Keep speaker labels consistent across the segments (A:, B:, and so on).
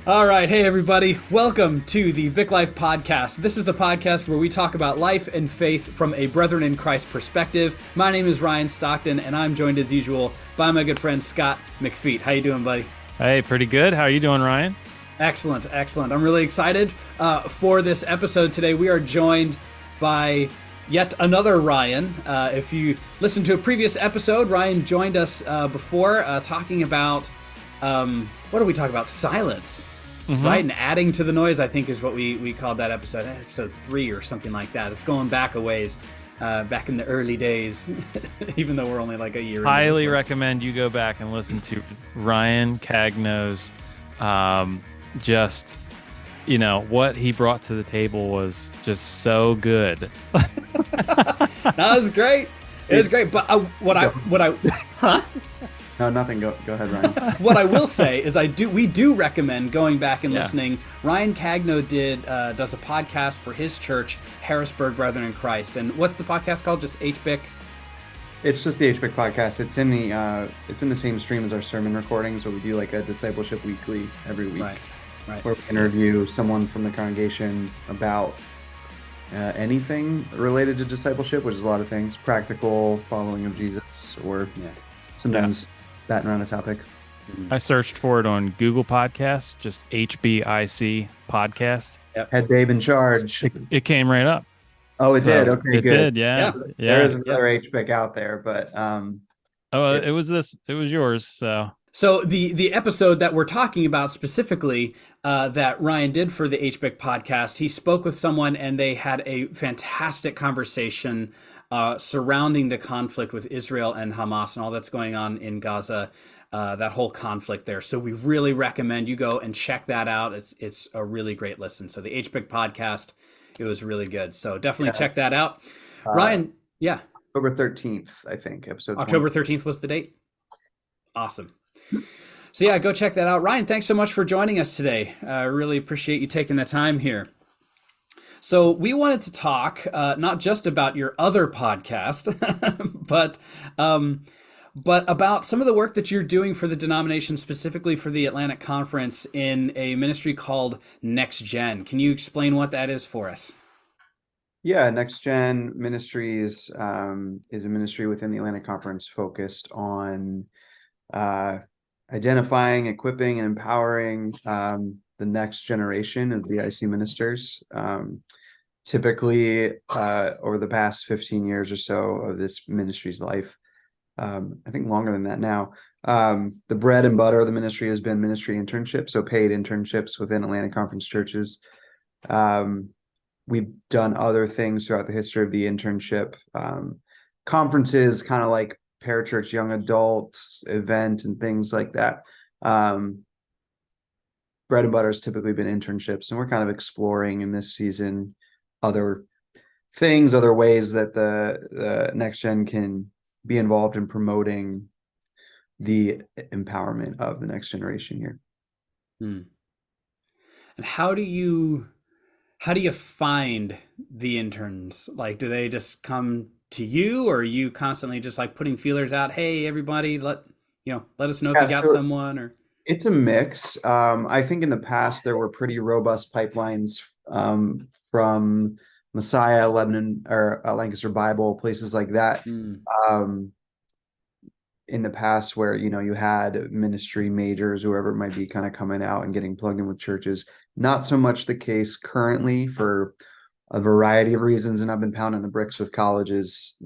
A: All right. Hey, everybody. Welcome to the BIC Life Podcast. This is the podcast where we talk about life and faith from a brethren in Christ perspective. My name is Ryan Stockton, and I'm joined as usual by my good friend, Scott McFeet. How you doing, buddy?
B: Hey, pretty good. How are you doing, Ryan?
A: Excellent. Excellent. I'm really excited for this episode today. We are joined by yet another Ryan. If you listened to a previous episode, Ryan joined us before talking about, what did we talk about? Silence. Right, and adding to the noise, I think, is what we called that episode 3 or something like that. It's going back a ways, back in the early days, even though we're only like a year.
B: Highly recommend you go back and listen to Ryan Cagno's. What he brought to the table was just so good.
A: That was great. It was great. But huh?
C: No, nothing. Go ahead, Ryan.
A: What I will say is we do recommend going back and listening. Ryan Cagno does a podcast for his church, Harrisburg Brethren in Christ. And what's the podcast called? Just HBIC?
C: It's just the HBIC podcast. It's in the same stream as our sermon recordings, where we do like a Discipleship weekly every week.
A: Right.
C: Where we interview someone from the congregation about anything related to discipleship, which is a lot of things, practical following of Jesus, or sometimes batting around a topic.
B: I searched for it on Google Podcasts, just HBIC podcast.
C: Yep. Head babe in charge.
B: It came right up.
C: Oh, it did. Okay,
B: it
C: good.
B: Did, yeah.
C: There is another HBIC out there, but
B: it was yours.
A: So the episode that we're talking about specifically that Ryan did for the HBIC podcast, he spoke with someone and they had a fantastic conversation surrounding the conflict with Israel and Hamas and all that's going on in Gaza, that whole conflict there. So we really recommend you go and check that out. It's a really great listen. So the HBIC podcast, it was really good. So definitely check that out. Ryan,
C: October 13th, I think, episode
A: October 13th was the date? Awesome. So go check that out. Ryan, thanks so much for joining us today. I really appreciate you taking the time here. So we wanted to talk not just about your other podcast, but about some of the work that you're doing for the denomination, specifically for the Atlantic Conference, in a ministry called NextGen. Can you explain what that is for us?
C: Yeah, NextGen Ministries is a ministry within the Atlantic Conference focused on identifying, equipping, and empowering the next generation of BIC ministers. Typically, over the past 15 years or so of this ministry's life, I think longer than that now, the bread and butter of the ministry has been ministry internships, so paid internships within Atlantic Conference churches. We've done other things throughout the history of the internship. Conferences, kind of like parachurch young adults event and things like that. Bread and butter has typically been internships, and we're kind of exploring in this season other things, other ways that the next gen can be involved in promoting the empowerment of the next generation here.
A: And how do you find the interns? Like, do they just come to you, or are you constantly just like putting feelers out? Hey, everybody, let us know if you got someone. Or
C: it's a mix. I think in the past there were pretty robust pipelines from Messiah, Lebanon, or Lancaster Bible, places like that. In the past, where you had ministry majors, whoever it might be, kind of coming out and getting plugged in with churches. Not so much the case currently for a variety of reasons, and I've been pounding the bricks with colleges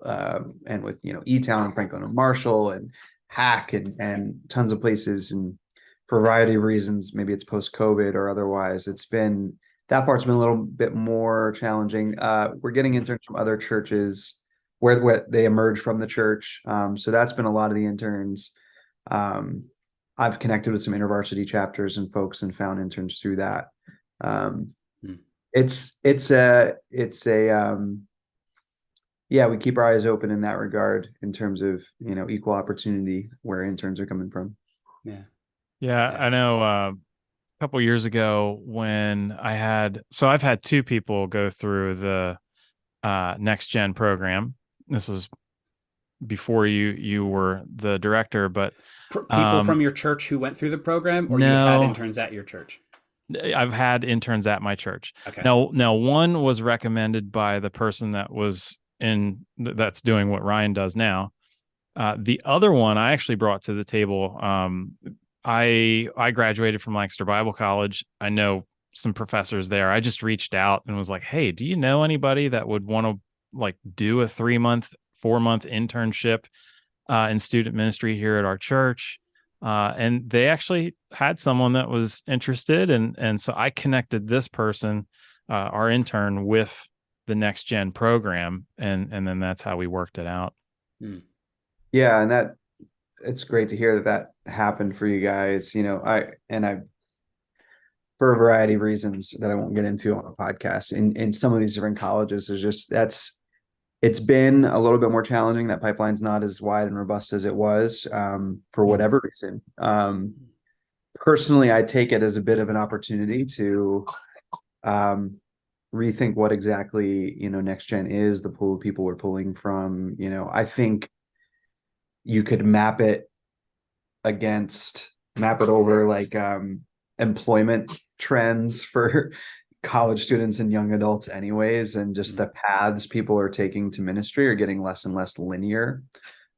C: and with E-Town and Franklin and Marshall and Hack and tons of places, and for a variety of reasons, maybe it's post-COVID or otherwise, that part's been a little bit more challenging. We're getting interns from other churches where they emerge from the church, so that's been a lot of the interns. I've connected with some InterVarsity chapters and folks and found interns through that. We keep our eyes open in that regard in terms of equal opportunity where interns are coming from.
B: I know a couple years ago when I've had two people go through the NextGen program. This was before you were the director, but
A: People from your church who went through the program, or you had
B: no,
A: interns at your church?
B: I've had interns at my church.
A: Okay.
B: Now one was recommended by the person that's doing what Ryan does now. The other one I actually brought to the table. I graduated from Lancaster Bible College. I know some professors there. I just reached out and was like, "Hey, do you know anybody that would want to like do a 3-month, 4-month internship in student ministry here at our church?" And they actually had someone that was interested, and so I connected this person, our intern, with the NextGen program, and then that's how we worked it out.
C: Yeah, and it's great to hear that happened for you guys. I for a variety of reasons that I won't get into on a podcast in some of these different colleges, it's been a little bit more challenging. That pipeline's not as wide and robust as it was, for whatever reason. Personally, I take it as a bit of an opportunity to rethink what exactly, NextGen is, the pool of people we're pulling from. I think you could map it over like employment trends for college students and young adults anyways, and just the paths people are taking to ministry are getting less and less linear.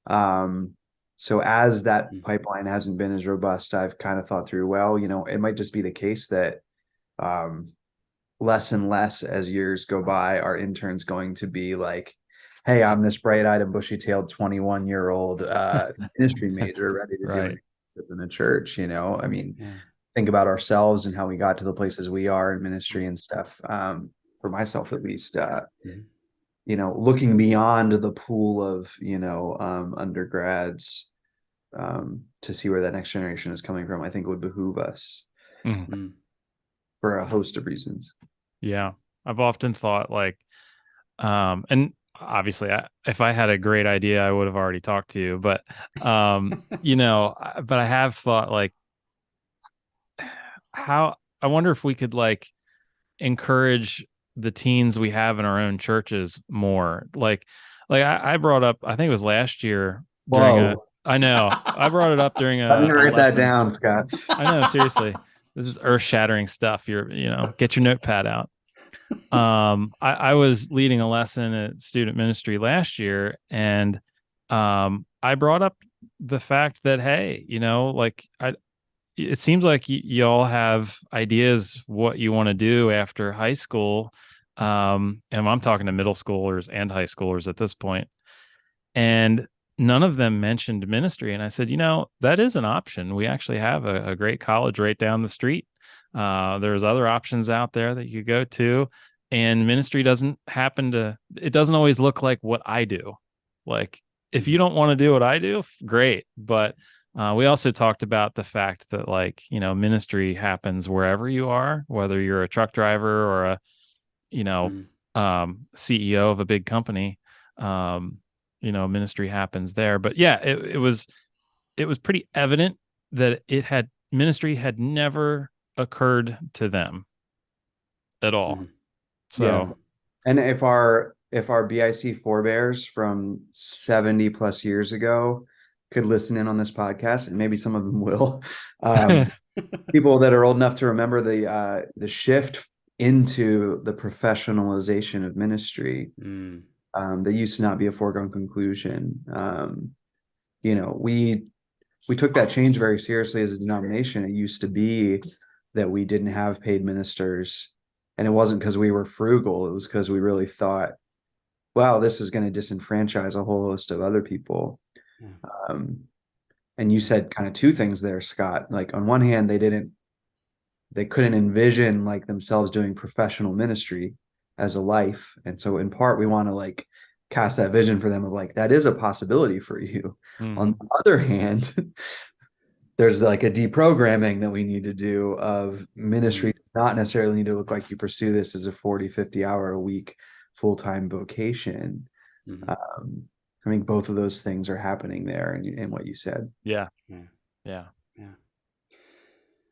C: So as that pipeline hasn't been as robust, I've kind of thought through, well, it might just be the case that less and less as years go by, our interns going to be like, hey, I'm this bright-eyed and bushy-tailed 21-year-old ministry major ready to do it in the church. I mean, think about ourselves and how we got to the places we are in ministry and stuff. For myself, at least, looking beyond the pool of, undergrads to see where that next generation is coming from, I think would behoove us for a host of reasons.
B: Yeah. I've often thought like, and obviously if I had a great idea, I would have already talked to you, but, but I have thought like, how I wonder if we could like encourage the teens we have in our own churches more. Like I brought up, I think it was last year I know I brought it up during
C: Let me write that down, Scott.
B: I know, seriously, this is earth shattering stuff. Get your notepad out. I was leading a lesson at student ministry last year, and I brought up the fact that, hey, it seems like y'all have ideas what you want to do after high school. And I'm talking to middle schoolers and high schoolers at this point. And none of them mentioned ministry. And I said, that is an option. We actually have a great college right down the street. There's other options out there that you go to. And ministry doesn't always look like what I do. Like, if you don't want to do what I do, great. But we also talked about the fact that ministry happens wherever you are, whether you're a truck driver or a, CEO of a big company, ministry happens there. But yeah, it was pretty evident that ministry had never occurred to them at all. So,
C: yeah. And if our BIC forebears from 70 plus years ago could listen in on this podcast, and maybe some of them will, people that are old enough to remember the shift into the professionalization of ministry, that used to not be a foregone conclusion. We took that change very seriously as a denomination. It used to be that we didn't have paid ministers, and it wasn't because we were frugal. It was because we really thought, wow, this is going to disenfranchise a whole host of other people. And you said kind of two things there, Scott. Like, on one hand, they couldn't envision like themselves doing professional ministry as a life. And so in part, we want to like cast that vision for them of like, that is a possibility for you. On the other hand, there's like a deprogramming that we need to do of ministry. Does not necessarily need to look like you pursue this as a 40, 50 hour a week full-time vocation. I think both of those things are happening there in what you said.
B: Yeah.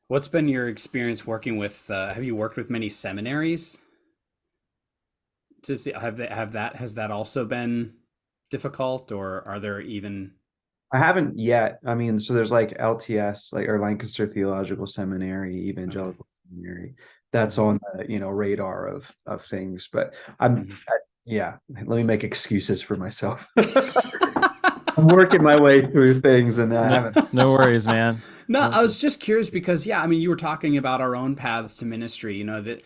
A: What's been your experience working with, have you worked with many seminaries? To see, has that also been difficult, or are there even?
C: I haven't yet. I mean, so there's like LTS, like, or Lancaster Theological Seminary,
A: Okay.
C: Evangelical Seminary. That's
A: Mhm.
C: on the, radar of things. But yeah, let me make excuses for myself. I'm working my way through things, and I
B: No,
C: haven't.
B: no worries, man.
A: No,
B: No,
A: I was just curious because, yeah, I mean, you were talking about our own paths to ministry, that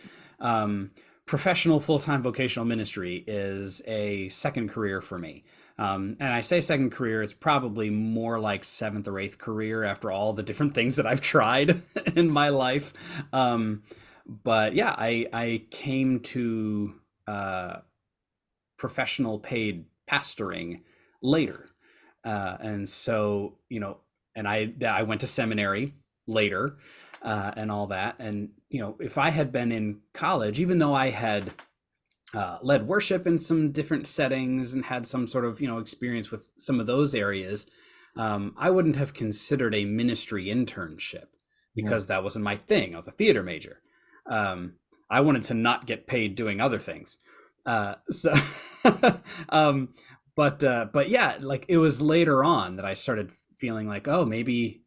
A: professional full-time vocational ministry is a second career for me. And I say second career, it's probably more like seventh or eighth career after all the different things that I've tried in my life. But yeah, I came to professional paid pastoring later. And so, and I went to seminary later, and all that. And, if I had been in college, even though I had led worship in some different settings and had some sort of, experience with some of those areas, I wouldn't have considered a ministry internship
C: Yeah.
A: because that wasn't my thing. I was a theater major. I wanted to not get paid doing other things. So, um, but yeah, like it was later on that I started feeling like, oh, maybe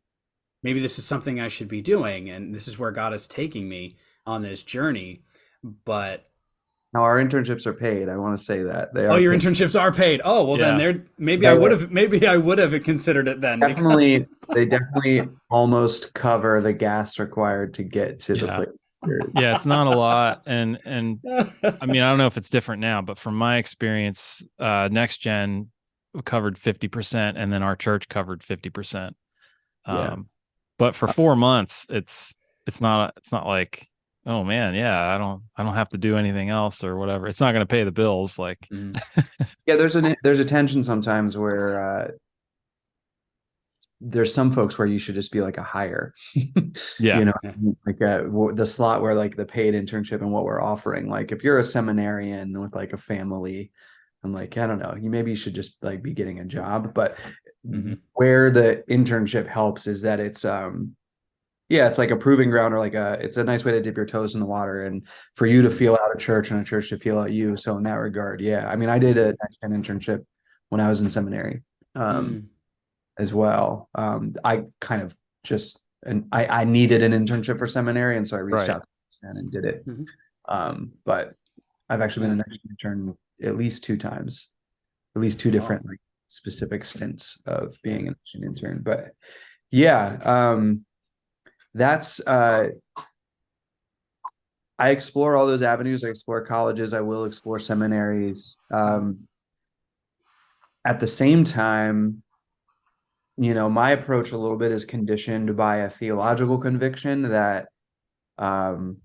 A: this is something I should be doing, and this is where God is taking me on this journey. But
C: Now our internships are paid. I want to say that they
A: oh,
C: are
A: your
C: paid.
A: internships are paid. Oh, well then
B: yeah,
A: there
C: They
A: maybe I would have considered it then because
C: definitely almost cover the gas required to get to the
B: yeah,
C: place. Here.
B: yeah. It's not a lot, and I mean, I don't know if it's different now, but from my experience, NextGen covered 50%, and then our church covered 50%.
C: Yeah.
B: But for 4 months, it's not like, oh man, yeah, I don't have to do anything else or whatever. It's not going to pay the bills. Like,
A: Mhm.
C: Yeah, there's a tension sometimes where there's some folks where you should just be like a hire,
B: yeah,
A: Yeah.
C: like the slot where like the paid internship and what we're offering. Like if you're a seminarian with like a family, I'm like, I don't know, maybe you should just like be getting a job. But
A: Mhm.
C: where the internship helps is that yeah, it's like a proving ground, or it's a nice way to dip your toes in the water and for you to feel out a church and a church to feel out you. So in that regard, yeah, I mean, I did a NextGen internship when I was in seminary. Um,
A: Mm.
C: as well. I kind of just and I needed an internship for seminary, and so I reached
B: right.
C: out to and did it.
A: Mhm.
C: But I've actually
A: Yeah.
C: been an intern at least two times, at least two
A: Wow.
C: different like specific stints of
A: Yeah.
C: being an intern. But yeah, that's I explore all those avenues. I explore colleges. I will explore seminaries. At the same time, my approach a little bit is conditioned by a theological conviction that um,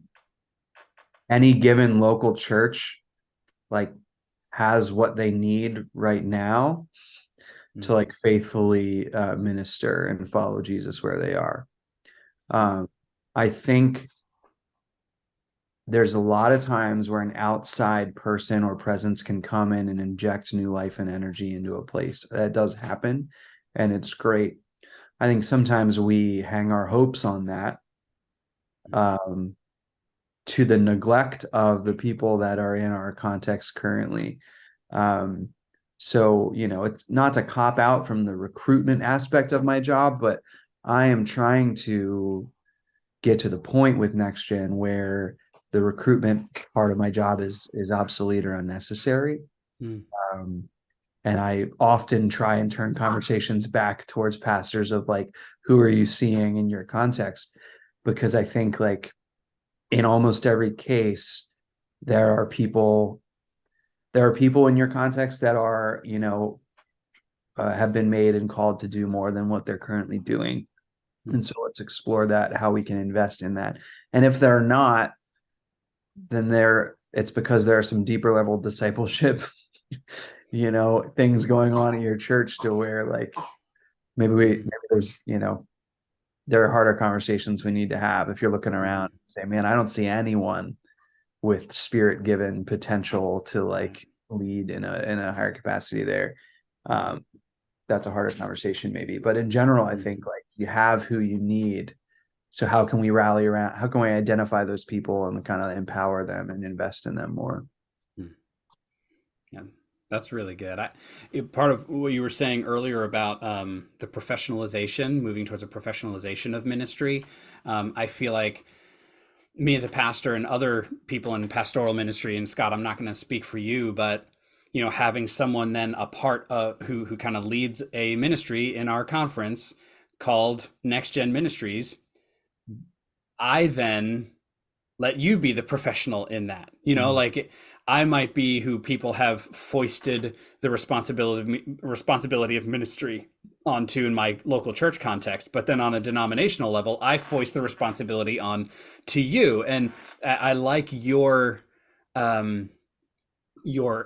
C: any given local church like has what they need right now to
A: Mm.
C: like faithfully minister and follow Jesus where they are.
A: Mm.
C: Um, I think there's a lot of times where an outside person or presence can come in and inject new life and energy into a place. That does happen, and it's great. I think sometimes we hang our hopes on that, um, to the neglect of the people that are in our context currently. Um, so, it's not to cop out from the recruitment aspect of my job, but I am trying to get to the point with NextGen where the recruitment part of my job is obsolete or unnecessary.
A: Mm.
C: Um, and I often try and turn conversations back towards pastors of like, who are you seeing in your context? Because I think like in almost every case, there are people in your context that are, have been made and called to do more than what they're currently doing. And
A: Mm.
C: so let's explore that, how we can invest in that. And if they're not, then it's because there are some deeper level discipleship, things going on at your church to where like maybe there's, there are harder conversations we need to have. If you're looking around
A: Mm.
C: and say, man, I don't see anyone with spirit given potential to like lead in a higher capacity there. Um, that's a harder conversation maybe. But in general, I think like you have who you need. So how can we rally around? How can we identify those people and kind of empower them and invest in them more?
A: Mm. Yeah. That's really good. Part of what you were saying earlier about the professionalization, moving towards a professionalization of ministry, I feel like me as a pastor and other people in pastoral ministry, and Scott, I'm not going to speak for you, but having someone then a part of who kind of leads a ministry in our conference called NextGen Ministries, I then let you be the professional in that. Like I might be who people have foisted the responsibility of ministry onto in my local church context, but then on a denominational level, I foist the responsibility on to you. And I like your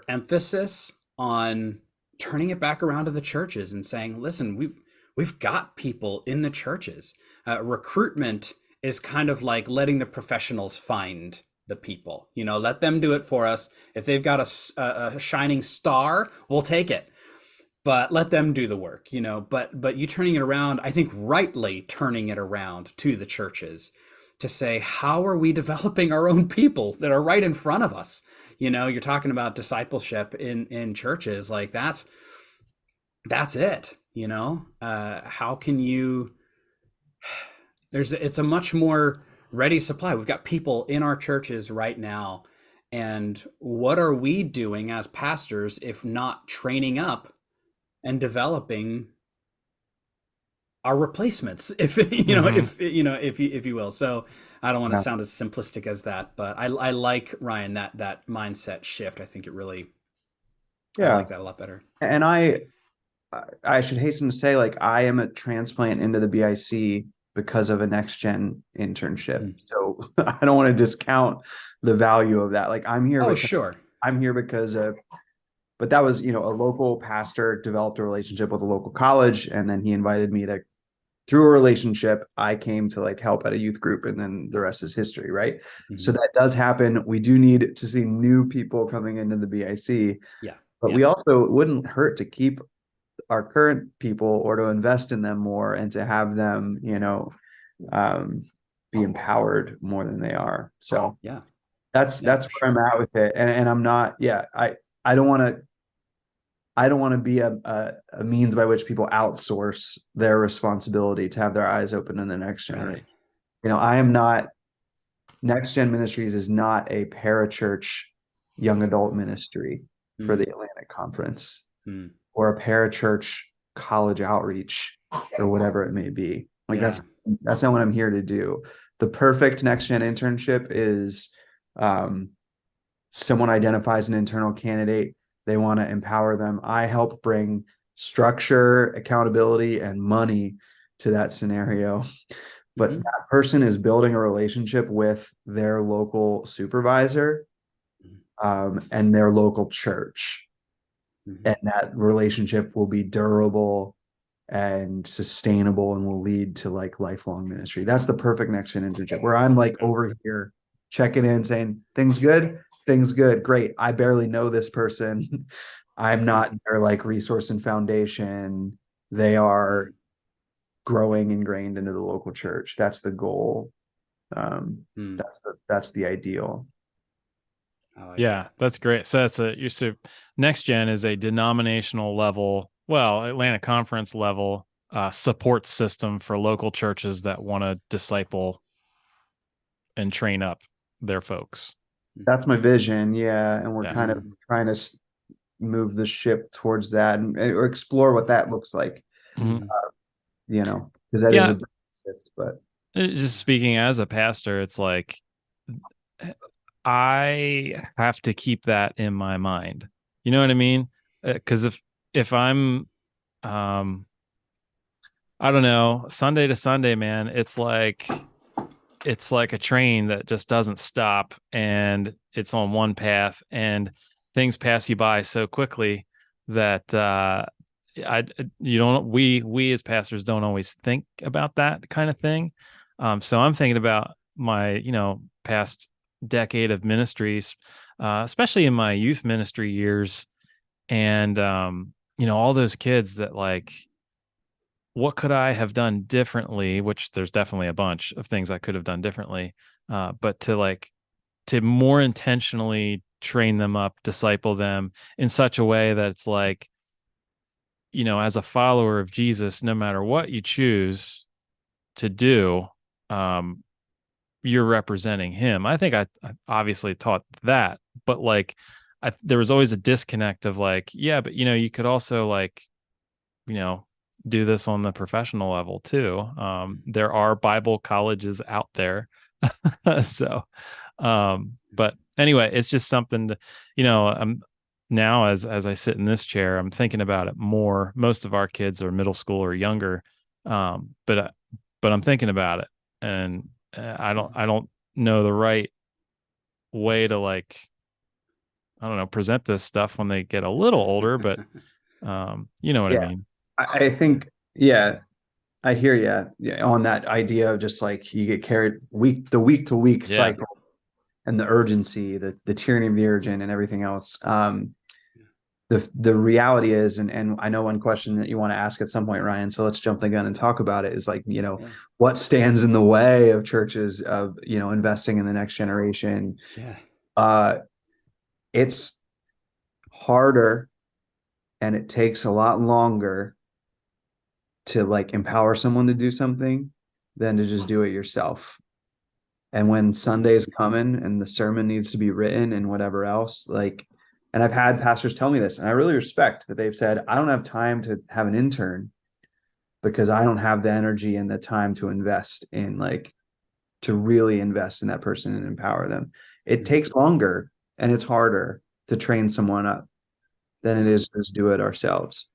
A: emphasis on turning it back around to the churches and saying, listen, we've got people in the churches. Recruitment is kind of like letting the professionals find the people. Let them do it for us. If they've got a shining star, we'll take it, but let them do the work. But you turning it around, I think rightly turning it around to the churches to say, how are we developing our own people that are right in front of us? You're talking about discipleship in churches, like that's it. How can you, it's a much more ready supply. We've got people in our churches right now. And what are we doing as pastors if not training up and developing our replacements, if you will. So I don't want to sound as simplistic as that, but I like, Ryan, that mindset shift. I think it really, I like that a lot better.
C: And I should hasten to say, like, I am a transplant into the BIC because of a NextGen internship. So I don't want to discount the value of that. Like, I'm here.
A: Oh, sure.
C: I'm here because but that was, a local pastor developed a relationship with a local college. And then he invited me to, through a relationship, I came to like help at a youth group, and then the rest is history. Right. So that does happen. We do need to see new people coming into the BIC.
A: Yeah.
C: But we also, it wouldn't hurt to keep our current people or to invest in them more and to have them, be empowered more than they are. So that's where I'm at with it. And I'm not, I don't want to be a means by which people outsource their responsibility to have their eyes open in the next generation. I am not, NextGen Ministries is not a parachurch young adult ministry for the Atlantic Conference or a parachurch college outreach or whatever it may be. Like that's not what I'm here to do. The perfect NextGen internship is someone identifies an internal candidate. They want to empower them. I help bring structure, accountability, and money to that scenario. But that person is building a relationship with their local supervisor and their local church. And that relationship will be durable and sustainable and will lead to like lifelong ministry. That's the perfect NextGen internship, where I'm like over here checking in saying, things good, great. I barely know this person. I'm not their like resource and foundation. They are growing ingrained into the local church. That's the goal. That's the ideal.
B: That's great. So that's NextGen is a denominational level, Atlantic Conference level support system for local churches that want to disciple and train up their folks.
C: That's my vision. Yeah. And we're kind of trying to move the ship towards that or explore what that looks like, because that is a big shift. But
B: just speaking as a pastor, it's like, I have to keep that in my mind. You know what I mean? Because if I'm, I don't know, Sunday to Sunday, man, it's like a train that just doesn't stop, and it's on one path, and things pass you by so quickly that we as pastors don't always think about that kind of thing. So I'm thinking about my, past decade of ministries, especially in my youth ministry years, and all those kids that like, what could I have done differently? Which there's definitely a bunch of things I could have done differently, but to more intentionally train them up, disciple them in such a way that it's like, as a follower of Jesus, no matter what you choose to do, you're representing him. I think I obviously taught that, but like, there was always a disconnect of like, yeah, but you could also like, do this on the professional level too. There are Bible colleges out there. So, but anyway, it's just something to, I'm now as I sit in this chair, I'm thinking about it more. Most of our kids are middle school or younger. But I'm thinking about it, and I don't know the right way to like, I don't know, present this stuff when they get a little older, but you know what I mean?
C: I think, I hear you on that idea of just like you get carried the week to week cycle and the urgency, the tyranny of the urgent and everything else. The reality is, and I know one question that you want to ask at some point, Ryan, so let's jump the gun and talk about it, is like, what stands in the way of churches of, investing in the next generation? It's harder and it takes a lot longer to like empower someone to do something than to just do it yourself. And when Sunday's coming and the sermon needs to be written and whatever else, like, and I've had pastors tell me this, and I really respect that they've said, I don't have time to have an intern because I don't have the energy and the time to invest in like, to really invest in that person and empower them. It takes longer and it's harder to train someone up than it is to just do it ourselves.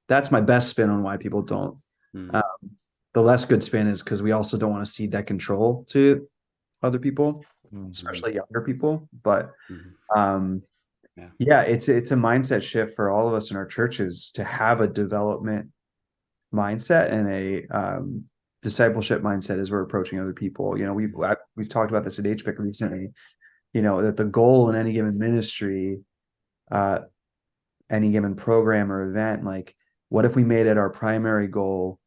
C: That's my best spin on why people don't. The less good spin is because we also don't want to cede that control to other people, especially younger people. But it's a mindset shift for all of us in our churches to have a development mindset and a discipleship mindset as we're approaching other people. We've talked about this at HBIC recently, that the goal in any given ministry, any given program or event, like, what if we made it our primary goal,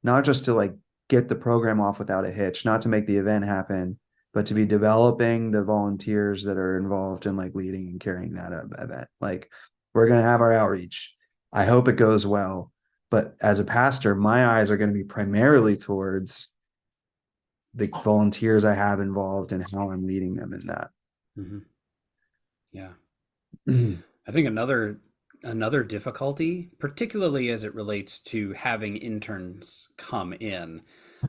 C: not just to like get the program off without a hitch, not to make the event happen, but to be developing the volunteers that are involved in like leading and carrying that event. Like, we're going to have our outreach. I hope it goes well. But as a pastor, my eyes are going to be primarily towards the volunteers I have involved and how I'm leading them in that.
A: Yeah. I think another difficulty, particularly as it relates to having interns come in,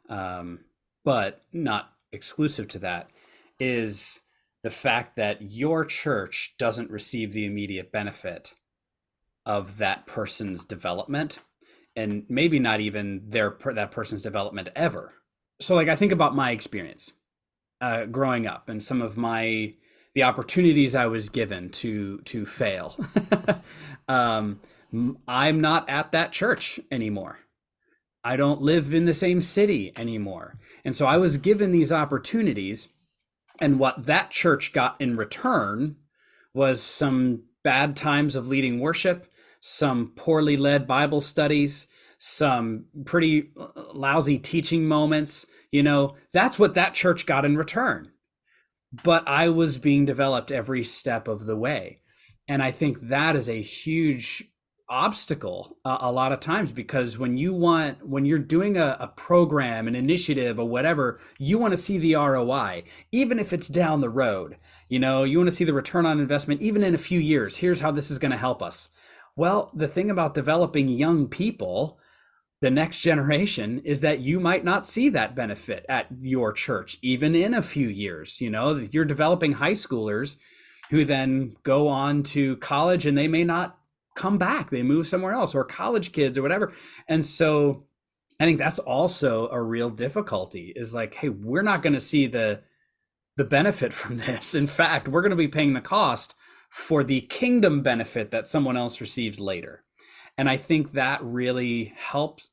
A: but not exclusive to that, is the fact that your church doesn't receive the immediate benefit of that person's development, and maybe not even that person's development ever. So like, I think about my experience growing up and some of the opportunities I was given to fail. I'm not at that church anymore. I don't live in the same city anymore. And so I was given these opportunities, and what that church got in return was some bad times of leading worship, some poorly led Bible studies, some pretty lousy teaching moments. That's what that church got in return. But I was being developed every step of the way. And I think that is a huge obstacle a lot of times, because when you're doing a program, an initiative or whatever, you want to see the ROI, even if it's down the road. You want to see the return on investment, even in a few years. Here's how this is going to help us. Well, the thing about developing young people, the next generation, is that you might not see that benefit at your church, even in a few years. You're developing high schoolers who then go on to college and they may not come back. They move somewhere else, or college kids or whatever. And so I think that's also a real difficulty, is like, hey, we're not going to see the benefit from this. In fact, we're going to be paying the cost for the kingdom benefit that someone else receives later. And I think that really helps.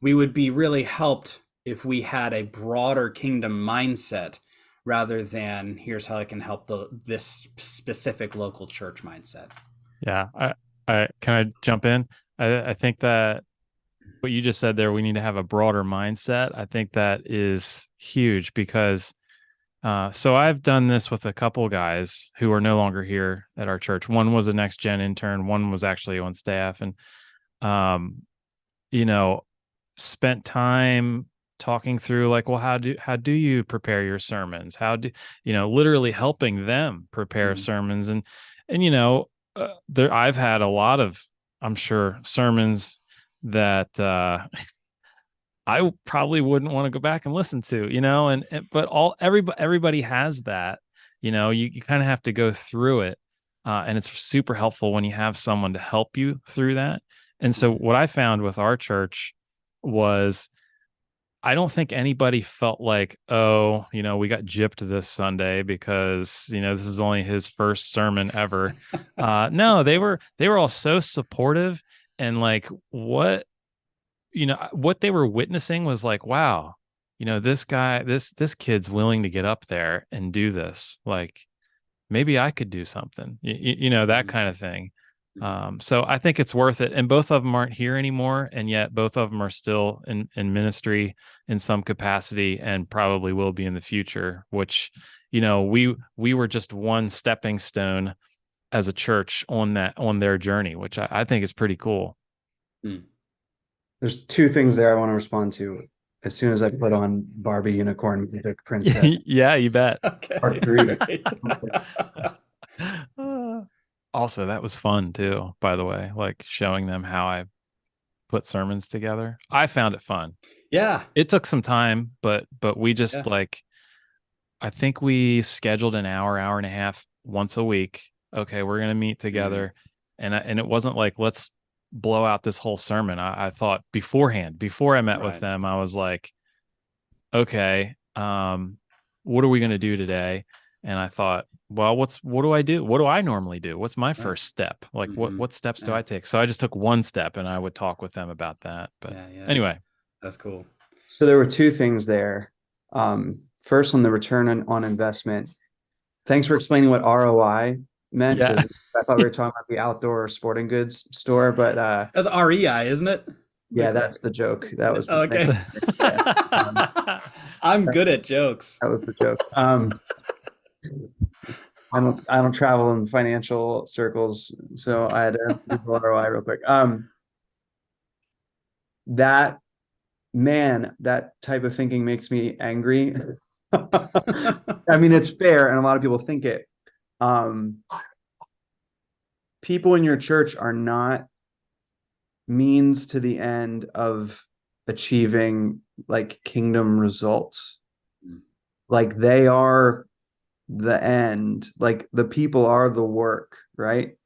A: We would be really helped if we had a broader kingdom mindset rather than here's how I can help this specific local church mindset.
B: Yeah. I can I jump in? I think that what you just said there, we need to have a broader mindset. I think that is huge, because So I've done this with a couple guys who are no longer here at our church. One was a NextGen intern. One was actually on staff, and um, you know, spent time talking through like, well, how do you prepare your sermons? How do literally helping them prepare sermons, and there I've had a lot of, I'm sure, sermons that I probably wouldn't want to go back and listen to, but everybody has that, you kind of have to go through it. And it's super helpful when you have someone to help you through that. And so what I found with our church was, I don't think anybody felt like, oh, we got gypped this Sunday because, this is only his first sermon ever. No, they were all so supportive, and like what they were witnessing was like, wow, this guy, this kid's willing to get up there and do this. Like, maybe I could do something, that kind of thing. So I think it's worth it. And both of them aren't here anymore. And yet both of them are still in ministry in some capacity, and probably will be in the future, which, we were just one stepping stone as a church on their journey, which I think is pretty cool.
C: There's two things there I want to respond to as soon as I put on Barbie Unicorn Mythic Princess.
B: Yeah, you bet.
A: Okay.
C: Part 3.
B: Also, that was fun too, by the way, like showing them how I put sermons together. I found it fun.
A: Yeah.
B: It took some time, but we just I think we scheduled an hour and a half once a week. Okay, we're going to meet together. And it wasn't like, let's blow out this whole sermon. I thought before I met with them, I was like, okay, what are we going to do today? And I thought, well, what do I do? What do I normally do? What's my first step? Like, what steps do I take? So I just took one step, and I would talk with them about that. But anyway,
A: that's cool.
C: So there were two things there. First, on the return on investment, thanks for explaining what ROI meant.
B: Yeah.
C: I thought we were talking about the outdoor sporting goods store, but
A: that's REI, isn't it?
C: Yeah, that's the joke. That was
A: okay. I'm good at jokes.
C: That was the joke. I don't travel in financial circles, so I had to do ROI real quick. That type of thinking makes me angry. I mean, it's fair, and a lot of people think it. People in your church are not means to the end of achieving like kingdom results. Like, they are the end. Like, the people are the work, right?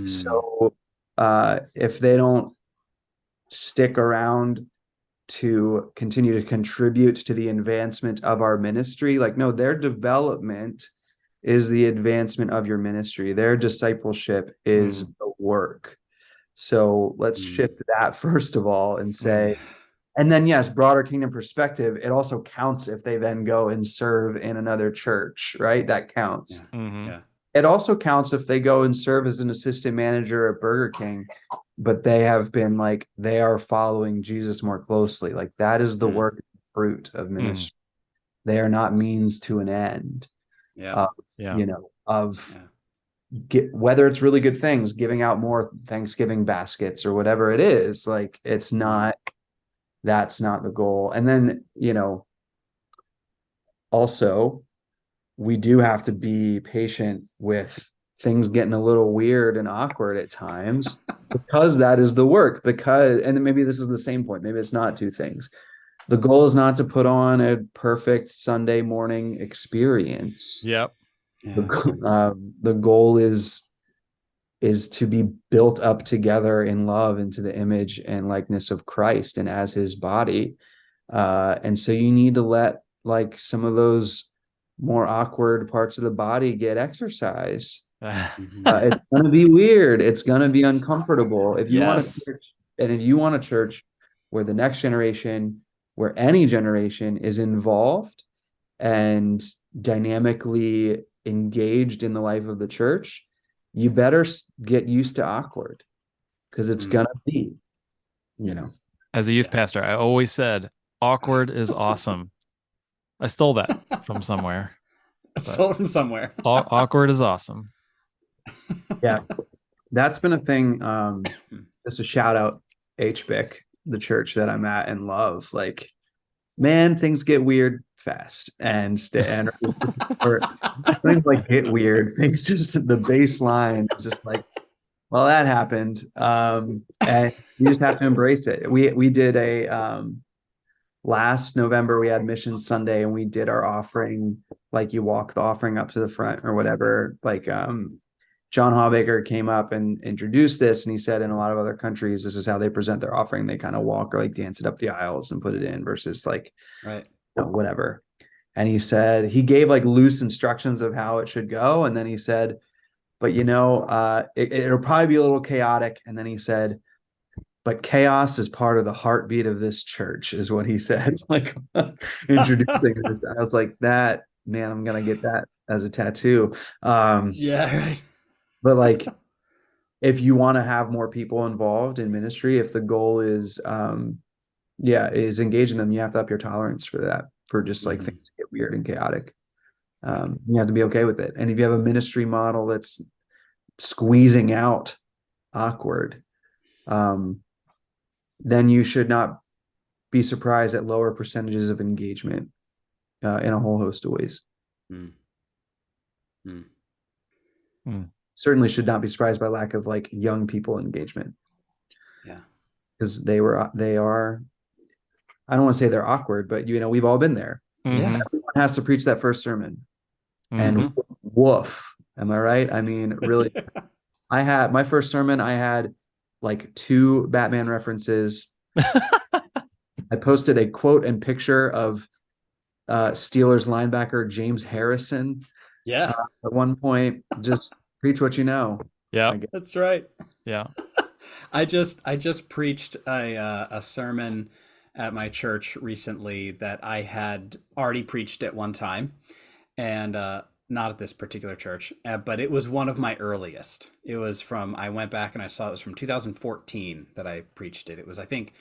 C: So if they don't stick around to continue to contribute to the advancement of our ministry, like, no, their development is the advancement of your ministry. Their discipleship is the work. So let's shift that first of all and say, and then, yes, broader kingdom perspective, it also counts if they then go and serve in another church, right? That counts. It also counts if they go and serve as an assistant manager at Burger King, but they have been like, they are following Jesus more closely. Like, that is the work and fruit of ministry. They are not means to an end. Whether it's really good things, giving out more Thanksgiving baskets or whatever it is, like, it's not, that's not the goal. And then, also, we do have to be patient with things getting a little weird and awkward at times, because that is the work. And maybe this is the same point. Maybe it's not two things. The goal is not to put on a perfect Sunday morning experience.
B: Yep.
C: The goal is to be built up together in love into the image and likeness of Christ and as his body. And so you need to let like some of those more awkward parts of the body get exercise. It's going to be weird. It's going to be uncomfortable. If you want a church, and if you want a church where the next generation, where any generation is involved and dynamically engaged in the life of the church, you better get used to awkward, because it's going to be,
B: As a youth pastor, I always said, awkward is awesome. I stole that from somewhere.
A: Stole it from somewhere.
B: Awkward is awesome.
C: Yeah. That's been a thing. Just a shout out HBIC, the church that I'm at and love. Like, man, things get weird fast and or things like get weird. Things just the baseline is just like, well, that happened. And you just have to embrace it. We did a last November, we had Mission Sunday and we did our offering, like you walk the offering up to the front or whatever. Like John Hawbaker came up and introduced this, and he said in a lot of other countries, this is how they present their offering. They kind of walk or like dance it up the aisles and put it in versus like,
A: right,
C: whatever. And he said, he gave like loose instructions of how it should go. And then he said, but it'll probably be a little chaotic. And then he said, but chaos is part of the heartbeat of this church, is what he said. Like introducing it. I was like, that, man, I'm going to get that as a tattoo.
A: yeah, right.
C: But like, if you want to have more people involved in ministry, if the goal is, is engaging them, you have to up your tolerance for that, for just like things to get weird and chaotic. You have to be okay with it. And if you have a ministry model that's squeezing out awkward, then you should not be surprised at lower percentages of engagement in a whole host of ways. Certainly should not be surprised by lack of like young people engagement.
A: Yeah.
C: Because they are, I don't want to say they're awkward, but we've all been there.
A: Yeah.
C: Everyone has to preach that first sermon. And woof. Am I right? I mean, really, I had my first sermon, I had like 2 Batman references. I posted a quote and picture of Steelers linebacker James Harrison.
A: Yeah.
C: At one point, just preach what you know.
B: Yeah,
A: that's right.
B: Yeah.
A: I just preached a sermon at my church recently that I had already preached at one time, and not at this particular church, but it was one of my earliest. It was I went back and I saw it was from 2014 that I preached it. It was, I think,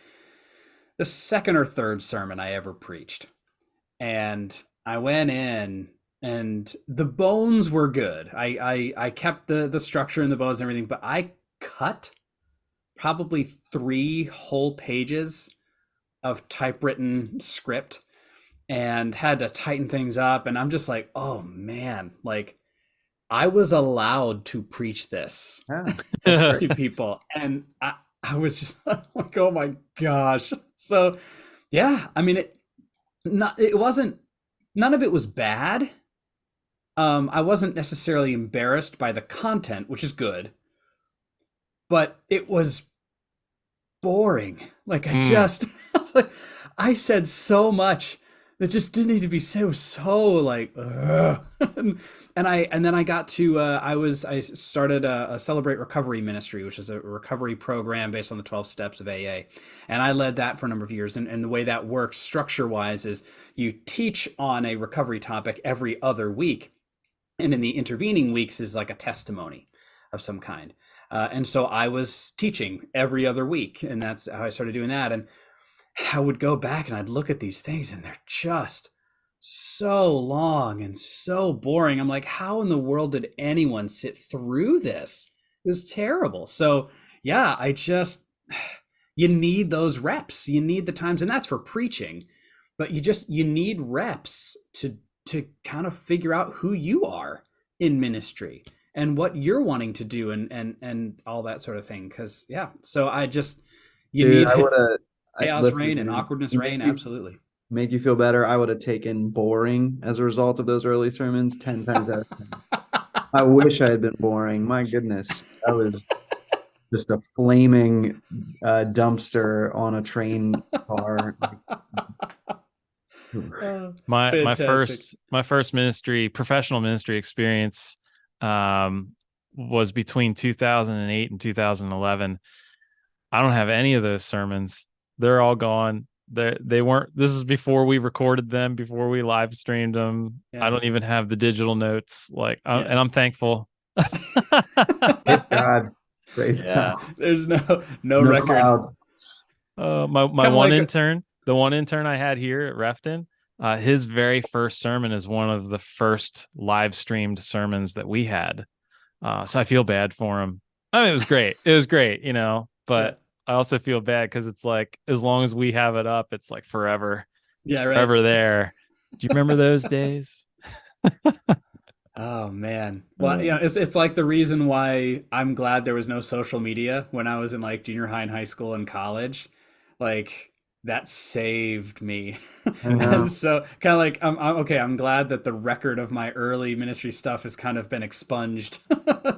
A: the second or third sermon I ever preached. And I went in and the bones were good. I kept the structure and the bones and everything, but I cut probably 3 whole pages of typewritten script and had to tighten things up. And I'm just like, oh man, like I was allowed to preach this to people. And I was just like, oh my gosh. So yeah, I mean, none of it was bad. I wasn't necessarily embarrassed by the content, which is good, but it was boring. Like I was like, I said so much that just didn't need to be said. It was so like, and then I got to, I started a Celebrate Recovery Ministry, which is a recovery program based on the 12 steps of AA. And I led that for a number of years. And the way that works structure wise is you teach on a recovery topic every other week. And in the intervening weeks is like a testimony of some kind. And so I was teaching every other week, and that's how I started doing that. And I would go back and I'd look at these things and they're just so long and so boring. I'm like, how in the world did anyone sit through this? It was terrible. So yeah, you need those reps. You need the times, and that's for preaching, but you need reps to kind of figure out who you are in ministry and what you're wanting to do and all that sort of thing. Cause yeah, so need chaos reign and awkwardness reign. Absolutely.
C: Make you feel better. I would have taken boring as a result of those early sermons 10 times out of 10. I wish I had been boring. My goodness. That was just a flaming dumpster on a train car.
B: My first professional ministry experience was between 2008 and 2011. I don't have any of those sermons. They're all gone. They weren't. This is before we recorded them, before we live streamed them. Yeah. I don't even have the digital notes. And I'm thankful.
C: Thank God. Praise God.
A: There's no record.
B: My one intern. The one intern I had here at Refton, His very first sermon is one of the first live streamed sermons that we had. So I feel bad for him. I mean, it was great. It was great,
A: Yeah.
B: but I also feel bad because it's like, as long as we have it up, it's like forever. It's
A: Yeah, right.
B: forever there. Do you remember those days?
A: Oh man. Well, it's like the reason why I'm glad there was no social media when I was in like junior high and high school and college. Like that saved me.
C: I know.
A: And so kind of like I'm okay, I'm glad that the record of my early ministry stuff has kind of been expunged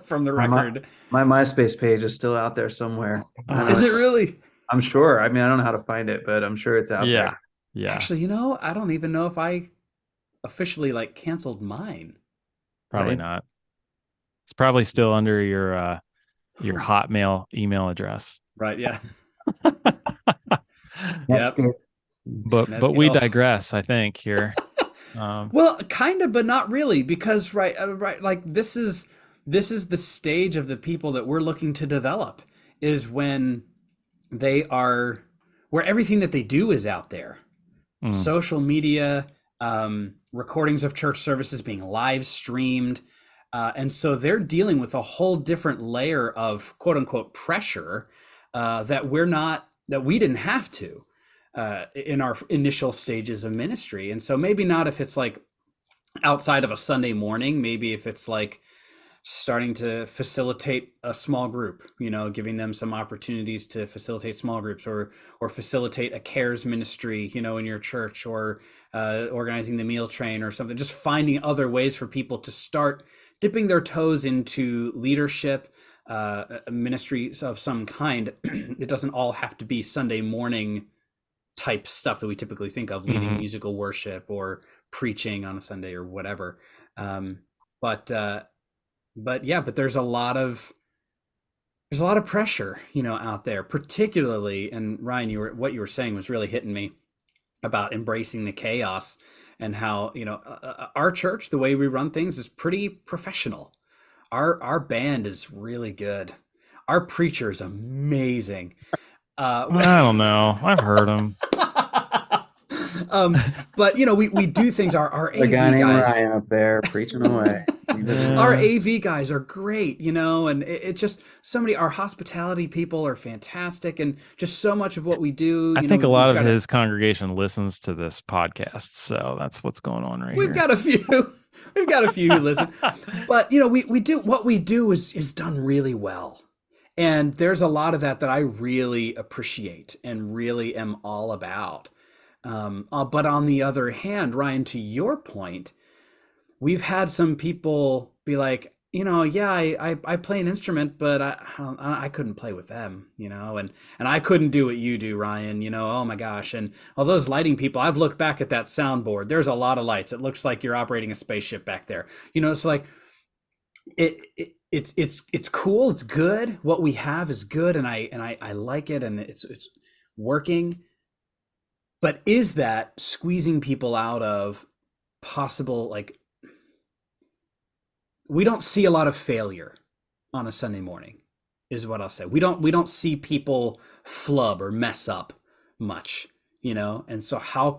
A: from the record.
C: My MySpace page is still out there somewhere.
A: Is it really?
C: I'm sure. I mean, I don't know how to find it, but I'm sure it's out
B: Yeah.
C: there.
B: Yeah.
A: Actually, I don't even know if I officially like canceled mine.
B: Probably
C: Right?
B: not. It's probably still under your Hotmail email address.
A: Right, yeah.
C: Netscape.
A: Yep.
B: But we digress, I think, here.
A: Well, kind of, but not really, because right, like this is the stage of the people that we're looking to develop, is when they are where everything that they do is out there. Social media, recordings of church services being live streamed. And so they're dealing with a whole different layer of quote unquote pressure that we didn't have to in our initial stages of ministry. And so maybe not if it's like outside of a Sunday morning, maybe if it's like starting to facilitate a small group, giving them some opportunities to facilitate small groups or facilitate a cares ministry, in your church, or organizing the meal train or something, just finding other ways for people to start dipping their toes into leadership, ministries of some kind. It doesn't all have to be Sunday morning type stuff that we typically think of, leading musical worship or preaching on a Sunday or whatever. But there's a lot of pressure, out there, particularly. And Ryan, what you were saying was really hitting me about embracing the chaos, and how, our church, the way we run things is pretty professional. Our band is really good. Our preacher is amazing.
B: I don't know. I've heard them.
A: But we do things. Our AV
C: The guy named
A: guys
C: Ryan up there preaching away.
A: our AV guys are great, and it just our hospitality people are fantastic, and just so much of what we do.
B: I think a lot of his congregation listens to this podcast, so that's what's going on right here.
A: We've got a few who listen, but we do what we do is done really well, and there's a lot of that I really appreciate and really am all about. But on the other hand, Ryan, to your point, we've had some people be like, I play an instrument, but I couldn't play with them, and I couldn't do what you do, Ryan, oh my gosh. And all those lighting people, I've looked back at that soundboard. There's a lot of lights. It looks like you're operating a spaceship back there. It's like, it's cool. It's good. What we have is good. And I like it, and it's working. But is that squeezing people out of possible, like, we don't see a lot of failure on a Sunday morning, is what I'll say. We don't see people flub or mess up much, and so how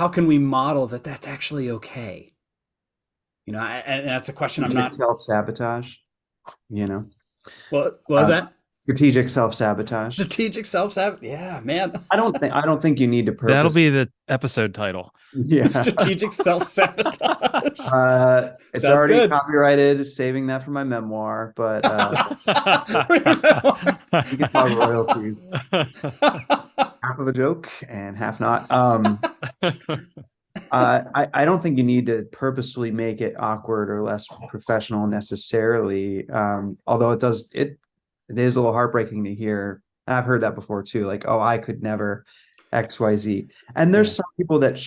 A: can we model that that's actually okay? And that's a question. I'm not
C: self-sabotage,
A: What was that?
C: Strategic self-sabotage.
A: Strategic self-sabotage. Yeah, man.
C: I don't think you need to purpose.
B: That'll be the episode title.
C: Yeah.
A: Strategic self-sabotage.
C: It's
A: Sounds
C: already
A: good.
C: copyrighted, saving that for my memoir, but you can talk royalties. Half of a joke and half not. I don't think you need to purposefully make it awkward or less professional necessarily. Although it is a little heartbreaking to hear. I've heard that before too. Like, oh, I could never XYZ. And there's some people that,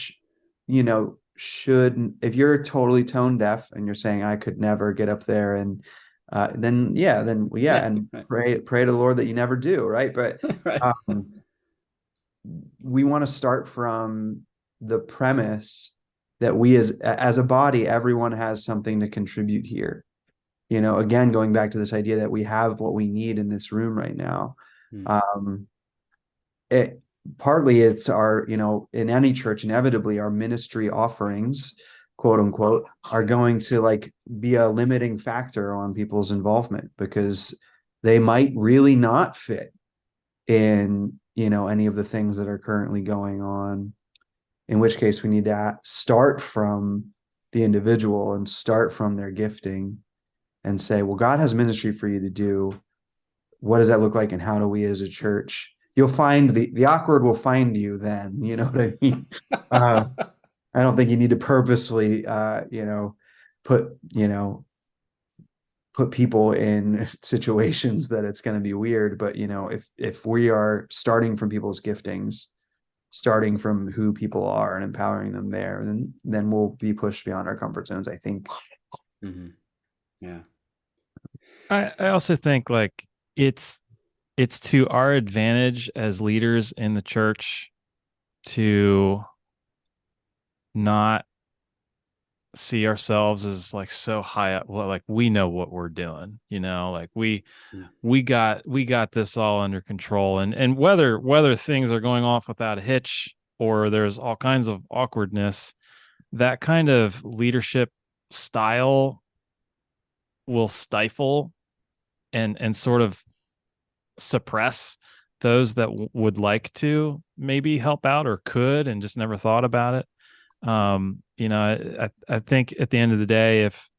C: should, if you're totally tone deaf and you're saying, I could never get up there, and and pray to the Lord that you never do. Right. But
A: Right.
C: We want to start from the premise that we as a body, everyone has something to contribute here. Again, going back to this idea that we have what we need in this room right now. partly it's our, in any church, inevitably our ministry offerings, quote unquote, are going to like be a limiting factor on people's involvement, because they might really not fit in, any of the things that are currently going on, in which case we need to start from the individual and start from their gifting and say, well, God has ministry for you to do. What does that look like? And how do we as a church? You'll find the awkward will find you then, you know what I mean? I don't think you need to purposely, put, put people in situations that it's going to be weird. But, if we are starting from people's giftings, starting from who people are and empowering them there, then we'll be pushed beyond our comfort zones, I think.
A: Mm-hmm. Yeah.
B: I also think like it's to our advantage as leaders in the church to not see ourselves as like so high up. Well, like we know what we're doing, like we got this all under control, and whether things are going off without a hitch or there's all kinds of awkwardness, that kind of leadership style will stifle and sort of suppress those that would like to maybe help out or could and just never thought about it. I think at the end of the day, if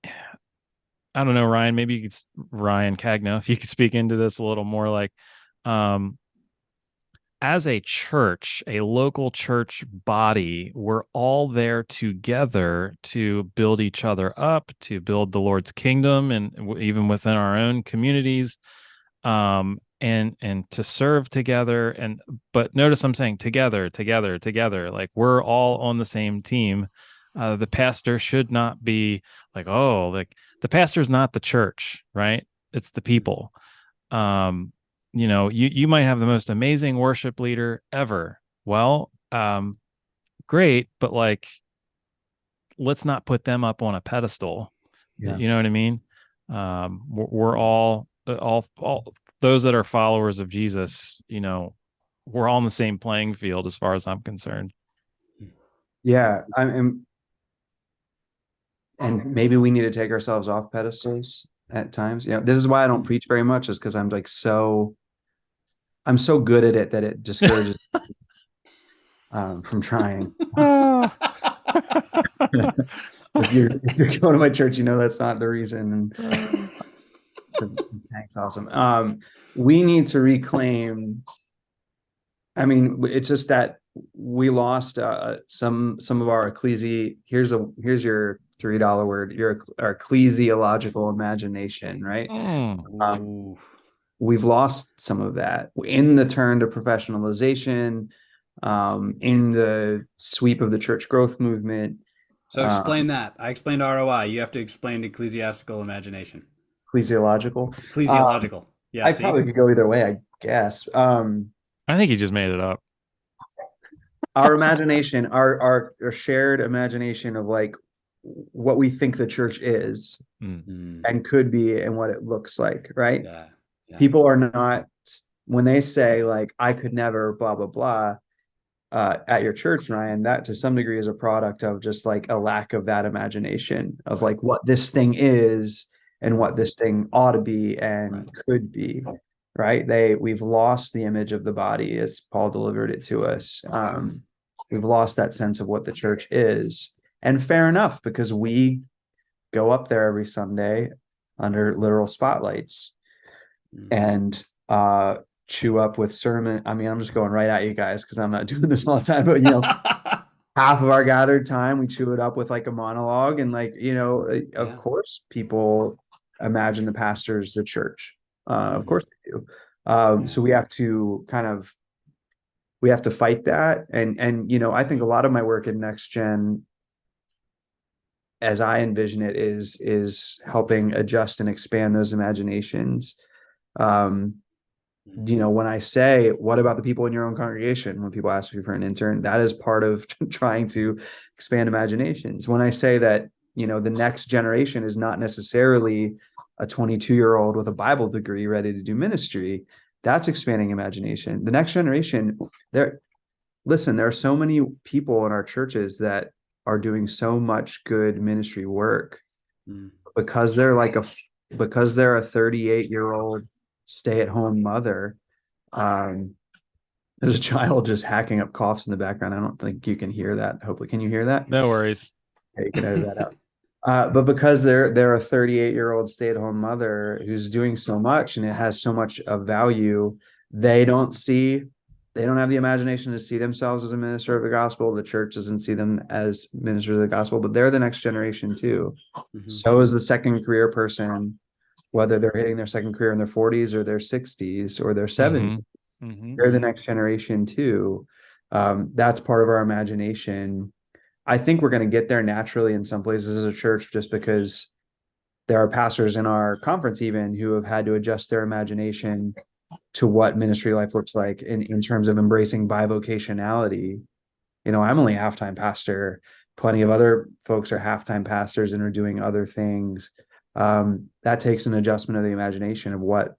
B: I don't know, Ryan, maybe you could, Ryan Cagno, if you could speak into this a little more, like, as a church, a local church body, we're all there together to build each other up, to build the Lord's kingdom, and even within our own communities, and to serve together. But notice I'm saying together, like we're all on the same team. The pastor should not be like, oh, like the pastor's not the church, right? It's the people. You might have the most amazing worship leader ever. Well, great, but like, let's not put them up on a pedestal. Yeah. You know what I mean? We're all those that are followers of Jesus, we're all on the same playing field as far as I'm concerned.
C: Yeah. And maybe we need to take ourselves off pedestals at times. This is why I don't preach very much, is because I'm like I'm so good at it that it discourages from trying. If you're going to my church, that's not the reason. Hank's awesome. We need to reclaim. I mean, it's just that we lost some of our here's your $3 word. Our ecclesiological imagination, right? We've lost some of that in the turn to professionalization, in the sweep of the church growth movement.
A: So explain that. I explained ROI. You have to explain ecclesiastical imagination.
C: Ecclesiological.
A: Yeah.
C: I probably could go either way, I guess.
B: I think he just made it up.
C: Our imagination, our shared imagination of like what we think the church is and could be and what it looks like, right? Yeah. People are not, when they say like, I could never, blah, blah, blah, at your church, Ryan, that to some degree is a product of just like a lack of that imagination of like what this thing is and what this thing ought to be and could be, right? We've lost the image of the body as Paul delivered it to us. We've lost that sense of what the church is, and fair enough, because we go up there every Sunday under literal spotlights and chew up with sermon. I mean, I'm just going right at you guys because I'm not doing this all the time, but half of our gathered time we chew it up with like a monologue, and like of course people imagine the pastor's the church. Of course they do. So we have to fight that, and I think a lot of my work in NextGen, as I envision it, is helping adjust and expand those imaginations. When I say, what about the people in your own congregation? When people ask me for an intern, that is part of trying to expand imaginations. When I say that, the next generation is not necessarily a 22-year-old with a Bible degree ready to do ministry, That's expanding imagination. The next generation, there, listen, there are so many people in our churches that are doing so much good ministry work
A: Mm.
C: because they're a 38-year-old stay-at-home mother. There's a child just hacking up coughs in the background. I don't think you can hear that. Hopefully, can you hear that?
B: No worries.
C: Yeah, you can edit that out. But because they're a 38-year-old stay-at-home mother who's doing so much and it has so much of value, they don't have the imagination to see themselves as a minister of the gospel. The church doesn't see them as ministers of the gospel, but they're the next generation too.
A: Mm-hmm.
C: So is the second career person, whether they're hitting their second career in their 40s or their 60s or their 70s.
B: Mm-hmm.
C: They're the next generation too. That's part of our imagination. I think we're going to get there naturally in some places as a church, just because there are pastors in our conference even who have had to adjust their imagination to what ministry life looks like in terms of embracing bivocationality. I'm only a half-time pastor. Plenty of other folks are half-time pastors and are doing other things. That takes an adjustment of the imagination of what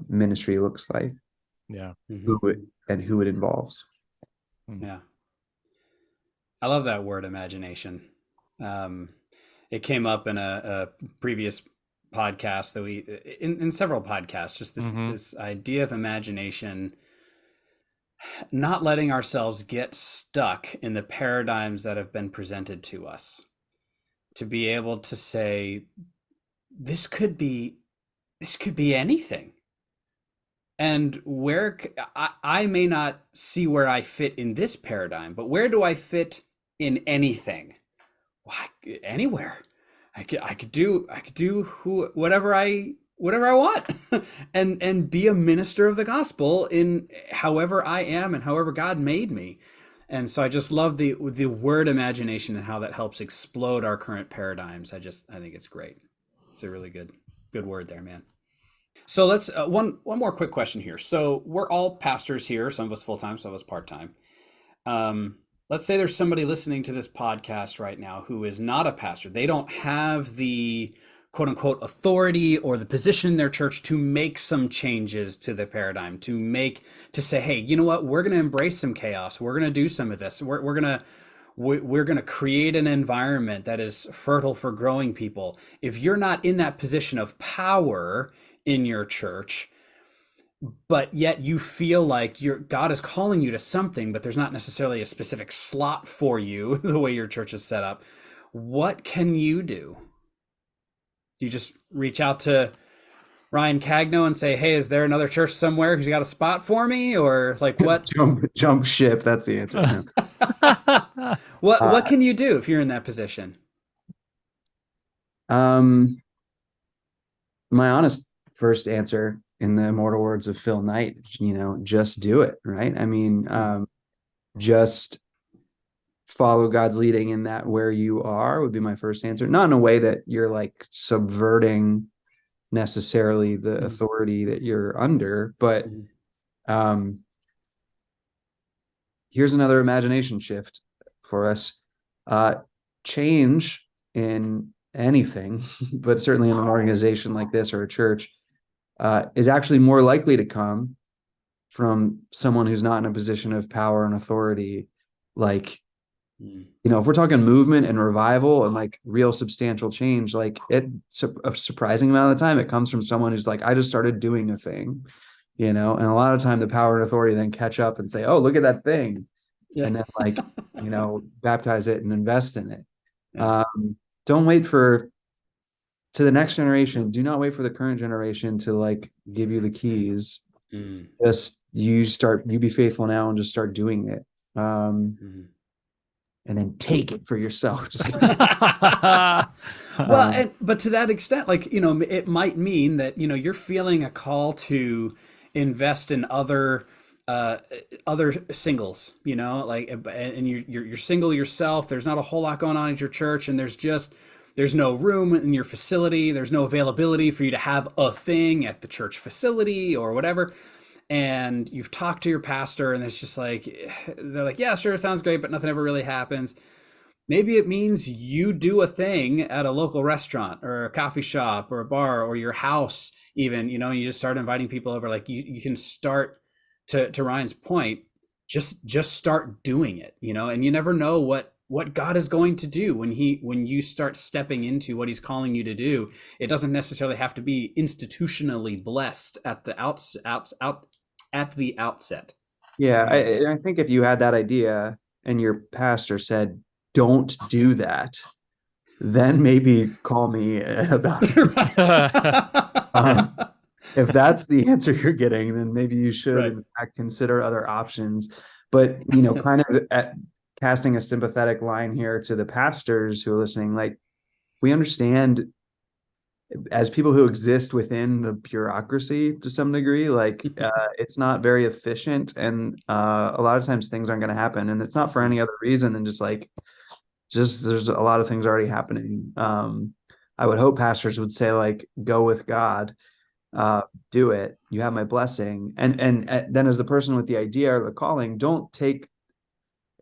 C: ministry looks like.
B: Yeah.
C: Mm-hmm. Who it involves.
A: Yeah. I love that word, imagination. It came up in a previous podcast that in several podcasts, just this idea of imagination, not letting ourselves get stuck in the paradigms that have been presented to us, to be able to say, this could be anything. And where I may not see where I fit in this paradigm, but where do I fit in anything? Well, anywhere. I could do whatever I want, and be a minister of the gospel in however I am and however God made me. And so I just love the word imagination and how that helps explode our current paradigms. I think it's great. It's a really good word there, man. So let's one more quick question here. So we're all pastors here, some of us full-time, some of us part-time. Let's say there's somebody listening to this podcast right now who is not a pastor. They don't have the quote unquote authority or the position in their church to make some changes to the paradigm, to say, hey, you know what, we're going to embrace some chaos. We're going to do some of this. We're going to create an environment that is fertile for growing people. If you're not in that position of power in your church, but yet you feel like God is calling you to something, but there's not necessarily a specific slot for you the way your church is set up, what can you do? Do you just reach out to Ryan Cagno and say, hey, is there another church somewhere who's got a spot for me? Or like what?
C: jump ship. That's the answer.
A: What can you do if you're in that position?
C: My honest first answer, in the immortal words of Phil Knight, just do it, right? I mean, just follow God's leading in that where you are would be my first answer. Not in a way that you're like subverting necessarily the authority that you're under, but here's another imagination shift for us. Change in anything, but certainly in an organization like this or a church, is actually more likely to come from someone who's not in a position of power and authority. Like, if we're talking movement and revival and like real substantial change, like it's a surprising amount of the time it comes from someone who's like, I just started doing a thing, and a lot of time the power and authority then catch up and say, oh, look at that thing. Yeah. And then like, baptize it and invest in it. Yeah. Don't wait to the next generation. Do not wait for the current generation to like give you the keys. Just you be faithful now and just start doing it. And then take it for yourself.
A: Well, but to that extent, like, it might mean that, you're feeling a call to invest in other singles, like, and you're single yourself. There's not a whole lot going on at your church, and there's no room in your facility. There's no availability for you to have a thing at the church facility or whatever. And you've talked to your pastor and it's just like, they're like, yeah, sure, it sounds great, but nothing ever really happens. Maybe it means you do a thing at a local restaurant or a coffee shop or a bar or your house, even, you just start inviting people over. Like you can start to Ryan's point, just start doing it, and you never know what God is going to do when you start stepping into what he's calling you to do. It doesn't necessarily have to be institutionally blessed at the outset.
C: Yeah, I think if you had that idea and your pastor said, "Don't do that," then maybe call me about it. If that's the answer you're getting, then maybe you should
A: Right.
C: in fact consider other options. But kind of casting a sympathetic line here to the pastors who are listening, like, we understand as people who exist within the bureaucracy to some degree, like it's not very efficient, and a lot of times things aren't going to happen, and it's not for any other reason than just there's a lot of things already happening. I would hope pastors would say, like, go with God, do it, you have my blessing, and then as the person with the idea or the calling, don't take,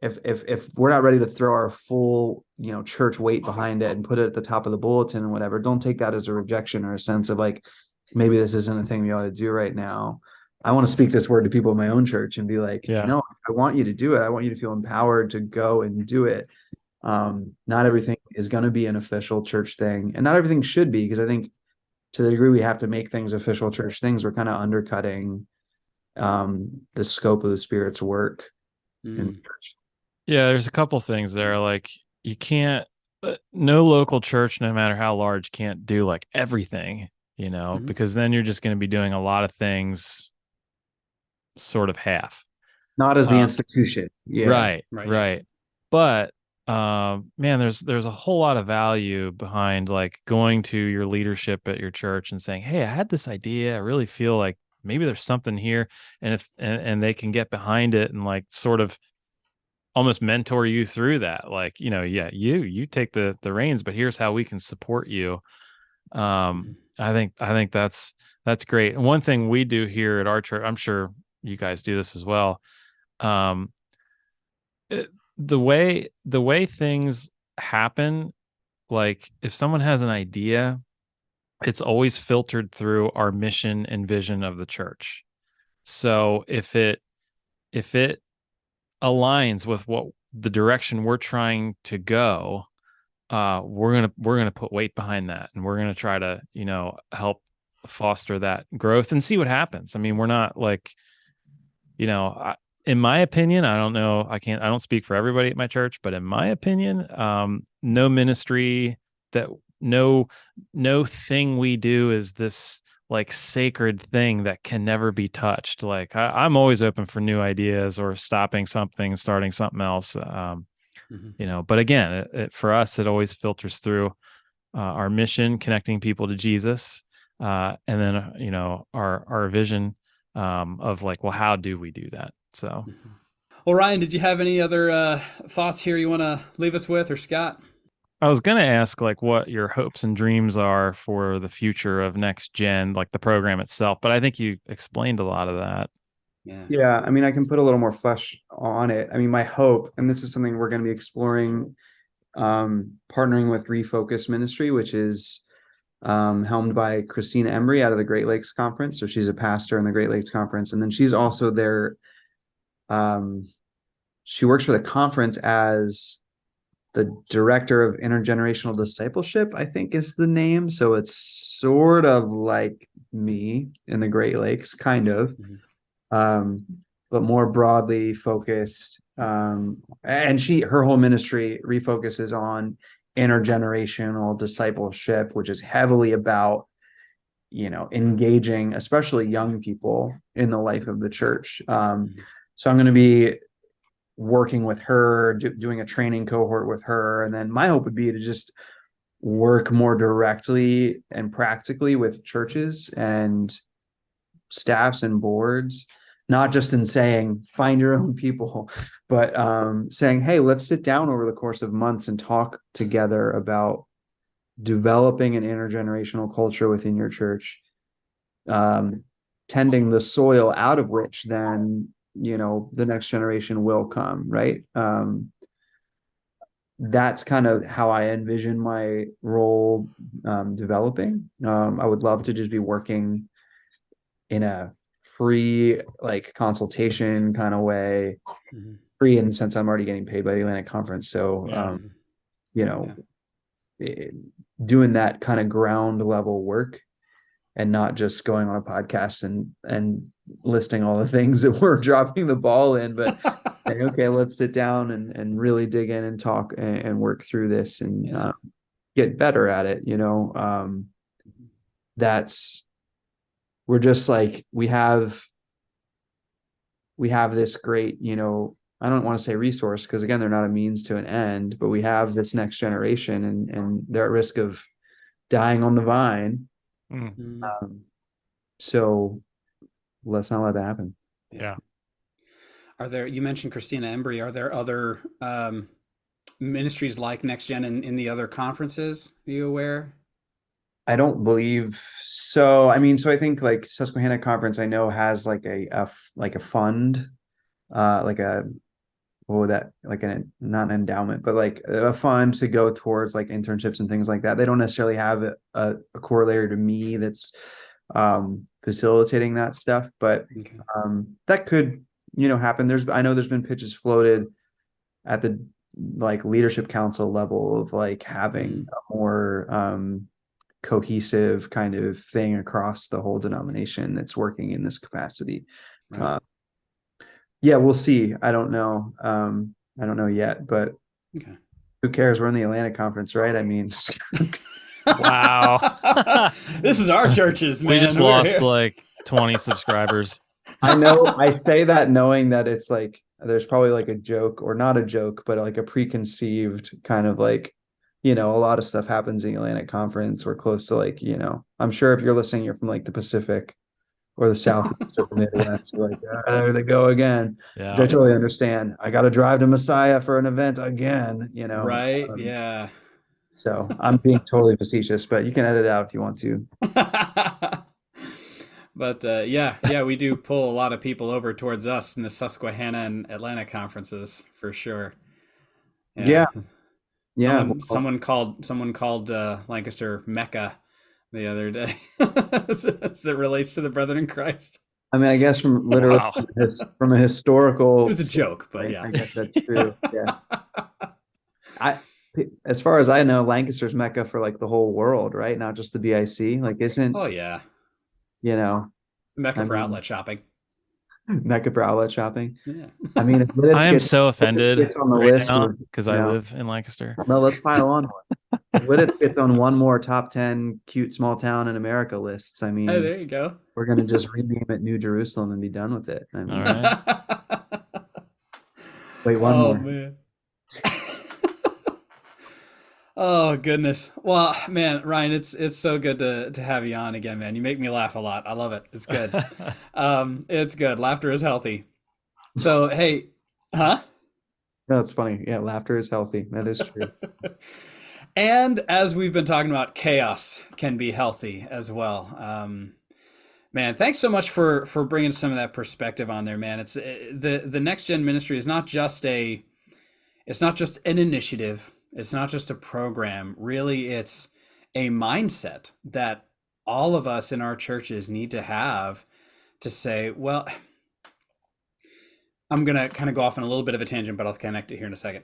C: if we're not ready to throw our full church weight behind it and put it at the top of the bulletin and whatever, don't take that as a rejection or a sense of like, maybe this isn't a thing we ought to do right now. I want to speak this word to people in my own church and be like,
B: Yeah.
C: no, I want you to do it. I want you to feel empowered to go and do it. Not everything is going to be an official church thing, and not everything should be, because I think to the degree we have to make things official church things, we're kind of undercutting the scope of the Spirit's work in church.
B: Yeah, there's a couple things there. Like, you can't, no local church, no matter how large, can't do like everything, because then you're just going to be doing a lot of things sort of half.
C: Not as the institution. Yeah.
B: Right. But man, there's a whole lot of value behind like going to your leadership at your church and saying, "Hey, I had this idea. I really feel like maybe there's something here," and if and they can get behind it and like sort of almost mentor you through that. Like, you take the reins, but here's how we can support you. I think that's great. And one thing we do here at our church, I'm sure you guys do this as well. The way things happen, like if someone has an idea, it's always filtered through our mission and vision of the church. So if it aligns with what the direction we're trying to go, we're gonna put weight behind that, and we're gonna try to help foster that growth and see what happens. I mean, we're not like, in my opinion, I don't know, I don't speak for everybody at my church, but in my opinion, no ministry, that no thing we do is this like sacred thing that can never be touched. Like I'm always open for new ideas or stopping something, starting something else. But again, for us, it always filters through our mission, connecting people to Jesus, and then our vision of like, well, how do we do that? So,
A: well, Ryan, did you have any other thoughts here you want to leave us with, or Scott?
B: I was going to ask like what your hopes and dreams are for the future of NextGen, like the program itself, but I think you explained a lot of that.
C: Yeah. I mean, I can put a little more flesh on it. I mean, my hope, and this is something we're going to be exploring, partnering with Refocus Ministry, which is helmed by Christina Embry out of the Great Lakes Conference. So she's a pastor in the Great Lakes Conference, and then she's also there. She works for the conference as the Director of Intergenerational Discipleship, I think is the name. So it's sort of like me in the Great Lakes, kind of, but more broadly focused. And her whole ministry refocuses on intergenerational discipleship, which is heavily about, engaging, especially young people in the life of the church. So I'm going to be working with her, doing a training cohort with her. And then my hope would be to just work more directly and practically with churches and staffs and boards, not just in saying, find your own people, but saying, hey, let's sit down over the course of months and talk together about developing an intergenerational culture within your church, tending the soil out of which then the next generation will come, right? that's kind of how I envision my role developing. I would love to just be working in a free like consultation kind of way,
A: Mhm.
C: free in the sense I'm already getting paid by the Atlantic Conference. So,
B: Yeah.
C: you know, doing that kind of ground level work and not just going on a podcast and listing all the things that we're dropping the ball in, but saying, okay, let's sit down and really dig in and talk and work through this and
A: Yeah.
C: get better at it. That's we're just like we have this great, I don't want to say resource because again, they're not a means to an end, but we have this next generation and they're at risk of dying on the vine.
B: Mm.
C: So let's not let that happen.
B: Yeah.
A: You mentioned Christina Embry. Are there other ministries like NextGen in the other conferences? Are you aware?
C: I don't believe so. I mean, so I think like Susquehanna Conference, I know has like a fund, like a what would that like not an endowment, but like a fund to go towards like internships and things like that. They don't necessarily have a corollary to me that's facilitating that stuff, but
A: Okay.
C: that could happen. I know there's been pitches floated at the like leadership council level of like having a more cohesive kind of thing across the whole denomination that's working in this capacity.
A: Right.
C: Yeah, we'll see. I don't know. I don't know yet, but
A: Okay.
C: who cares? We're in the Atlantic Conference, right? I mean,
B: Wow.
A: This is our churches, man.
B: We just
A: We're
B: lost
A: here.
B: like 20 subscribers.
C: I know I say that knowing that it's like there's probably like a joke or not a joke, but like a preconceived kind of like, a lot of stuff happens in the Atlantic Conference. We're close to like, I'm sure if you're listening, you're from like the Pacific or the Southeast or the Midwest, you're like, there they go again. Which I
B: Yeah.
C: totally understand. I got to drive to Messiah for an event again,
A: Right. Yeah.
C: So I'm being totally facetious, but you can edit it out if you want to.
A: But yeah, we do pull a lot of people over towards us in the Susquehanna and Atlanta conferences for sure.
C: Yeah.
A: Yeah.
C: Yeah. Well,
A: Someone called Lancaster Mecca the other day as it relates to the brethren in Christ.
C: I mean, I guess from literally
B: Wow.
C: from a
A: It
C: historical
A: was a joke, but
C: standpoint,
A: yeah.
C: I guess that's true. Yeah. I, as far as I know, Lancaster's Mecca for like the whole world, right? Not just the BIC. Like,
A: Oh yeah.
C: you know,
A: Mecca
C: I
A: for
C: mean,
A: outlet shopping.
C: Mecca for outlet shopping.
A: Yeah.
C: I mean, if
B: I am so
C: Lidditz
B: offended
C: gets on the
B: right
C: list
B: now
C: of,
B: because I live in Lancaster.
C: no, let's pile on one. If Lidditz gets on one more top 10 cute small town in America lists, I
A: Hey,
C: mean,
A: there you go.
C: we're going to just rename it New Jerusalem and be done with it. I
B: All
C: mean,
B: right.
C: wait, one
A: Oh
C: more.
A: man. Oh goodness. Well, man, Ryan, it's so good to have you on again, man. You make me laugh a lot. I love it. It's good. It's good. Laughter is healthy. So, hey, huh?
C: No, it's funny. Yeah, laughter is healthy. That is true.
A: And as we've been talking about, chaos can be healthy as well. Man, thanks so much for bringing some of that perspective on there, man. It's the Next Gen Ministry is it's not just an initiative. It's not just a program. Really, it's a mindset that all of us in our churches need to have to say, well, I'm going to kind of go off on a little bit of a tangent, but I'll connect it here in a second.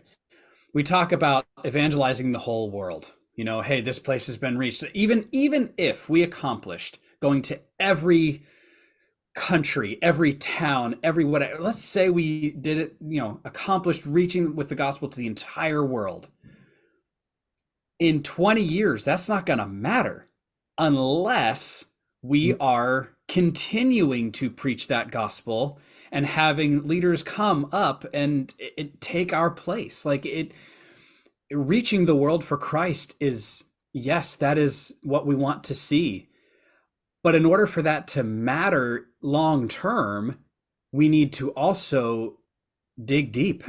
A: We talk about evangelizing the whole world. Hey, this place has been reached. Even if we accomplished going to every country, every town, every whatever, let's say we did it, accomplished reaching with the gospel to the entire world. In 20 years, that's not going to matter unless we are continuing to preach that gospel and having leaders come up and take our place. Like reaching the world for Christ is, yes, that is what we want to see. But in order for that to matter long term, we need to also dig deep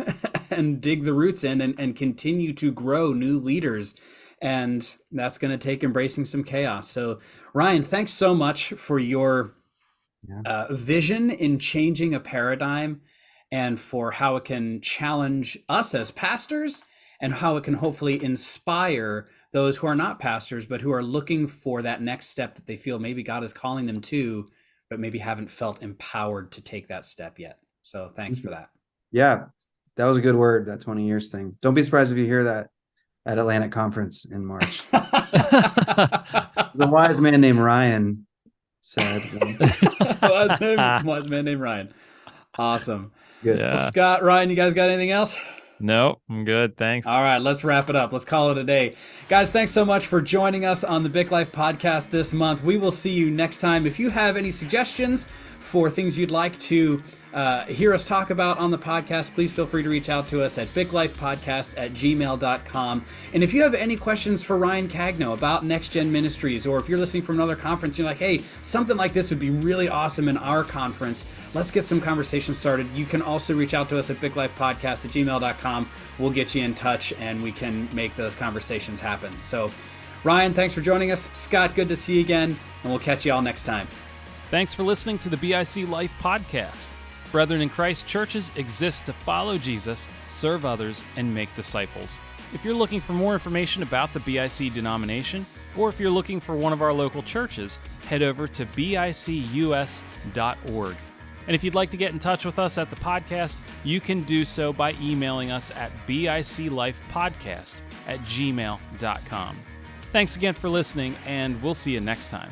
A: and dig the roots in and continue to grow new leaders. And that's going to take embracing some chaos. So, Ryan, thanks so much for your vision in changing a paradigm and for how it can challenge us as pastors and how it can hopefully inspire those who are not pastors, but who are looking for that next step that they feel maybe God is calling them to, but maybe haven't felt empowered to take that step yet. So thanks for that.
C: Yeah, that was a good word, that 20 years thing. Don't be surprised if you hear that at Atlantic Conference in March. The wise man named Ryan said.
A: Wise man named Ryan. Awesome.
C: Good.
B: Yeah.
A: Well, Scott, Ryan, you guys got anything else?
B: No, I'm good. Thanks.
A: All right, let's wrap it up. Let's call it a day. Guys, thanks so much for joining us on the BIC Life Podcast this month. We will see you next time. If you have any suggestions for things you'd like to hear us talk about on the podcast, please feel free to reach out to us at biclifepodcast@gmail.com. And if you have any questions for Ryan Cagno about NextGen Ministries, or if you're listening from another conference, you're like, hey, something like this would be really awesome in our conference, let's get some conversation started. You can also reach out to us at biclifepodcast@gmail.com. We'll get you in touch and we can make those conversations happen. So, Ryan, thanks for joining us. Scott, good to see you again, and we'll catch you all next time.
B: Thanks for listening to the BIC Life Podcast. Brethren in Christ churches exist to follow Jesus, serve others, and make disciples. If you're looking for more information about the BIC denomination, or if you're looking for one of our local churches, head over to bicus.org. And if you'd like to get in touch with us at the podcast, you can do so by emailing us at biclifepodcast@gmail.com. Thanks again for listening, and we'll see you next time.